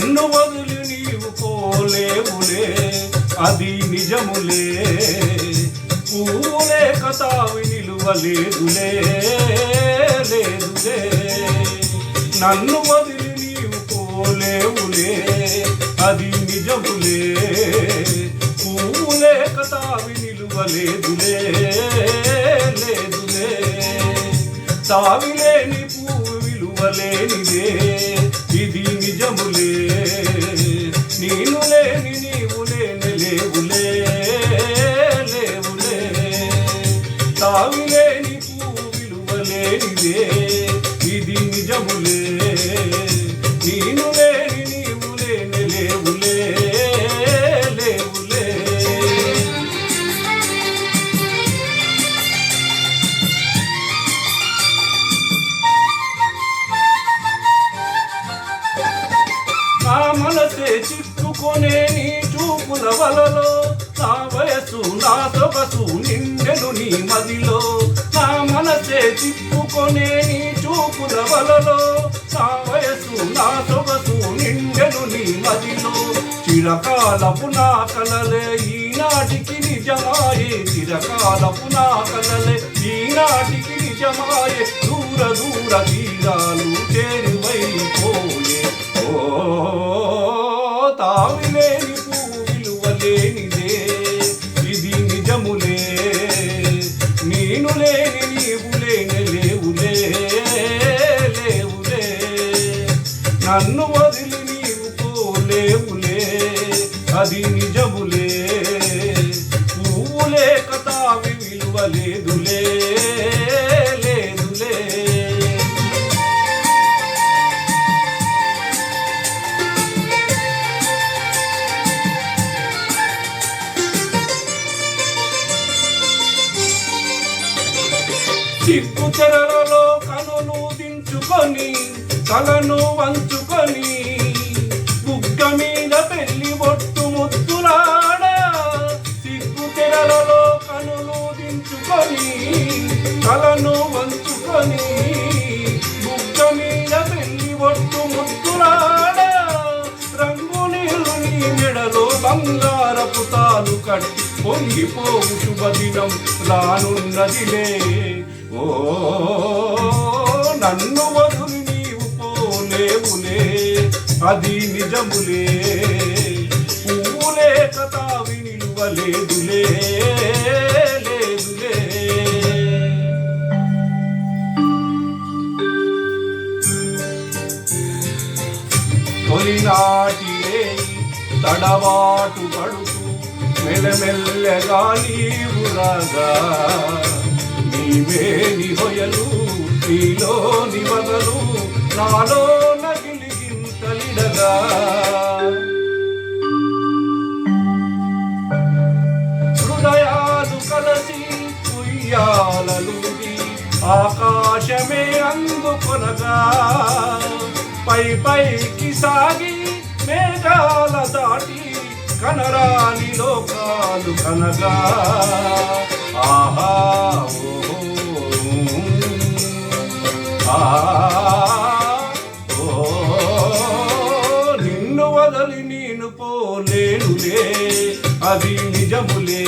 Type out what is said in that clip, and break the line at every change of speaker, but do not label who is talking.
నన్ను వదిలి నీవు పోలేవులే అది నిజములే పూలే కతావి నిలువలేదులే లేదులే నన్ను వదిలి నీవు పోలేవులే అది నిజములే పూలే కతావి నిలువలేదులే లేదులే తావిలేని పువ్వు విలువలేనిదే ఇది నిజములే నేను లేని నీవు లేని లేవులే లేవులే తావిలేని పువ్వు విలువలేనిదే ఇది నిజములే నేను లేని నీవు లేని లేవులే లేవులే నా మనసే చిక్కుకొనే నీ చూపుల వలలో నా వయసు నా సొగసు నిండెను నీ మదిలో నా మనసే చిక్కుకొనే నీ చూపుల వలలో నా వయసు నా సొగసు నిండెను నీ మదిలో చిరకాలపు నా కలలే ఈనాటికి నిజమాయే చిరకాలపు నా కలలే ఈనాటికి నిజమాయే దూర దూర తీరాలు చేరువైపోయే తావిలేని పువ్వు విలువలేనిదే ఇది నిజములే నేను లేని నీవు లేని లేవులే లేవులే నన్ను వదిలి నీవు పోలేవులే అది నిజములే పువ్వులే కతావి విలువలేదులే లేదులే సిగ్గు తెరలలో కనులు దించుకొని కలను వంచుకొని బుగ్గ మీద పెళ్లి బొట్టు ముద్దులాడ సిగ్గు తెరలలో కనులు దించుకొని కలను వంచుకొని బుగ్గ మీద పెళ్లి బొట్టు ముద్దులాడ రంగు నీళ్ళు నీ మెడలో బంగారపు తాలు కట్టి పొంగిపోవు శుభదినం రానున్నదిలే ఓ నన్ను వదిలి నీవు పోలేవులే అది నిజములే పువ్వులే కతావి నిలువలేదులే లేదులే తొలినాటి తడబాటు పడుతూ మెల్లమెల్లగా నీవు రాగా నీవేని హొయలు నీలోని వగలు నాలో నగిలిగింతలిడగా హృదయాలు కలసి ఉయ్యాలలుగి ఆకాశమే అందుకొనగా పై పైకి సాగి మేఘాల దాటి కనరాని లోకాలు కనగా ఆహా నిన్ను వదలి నేను పోలేనులే అది నిజములే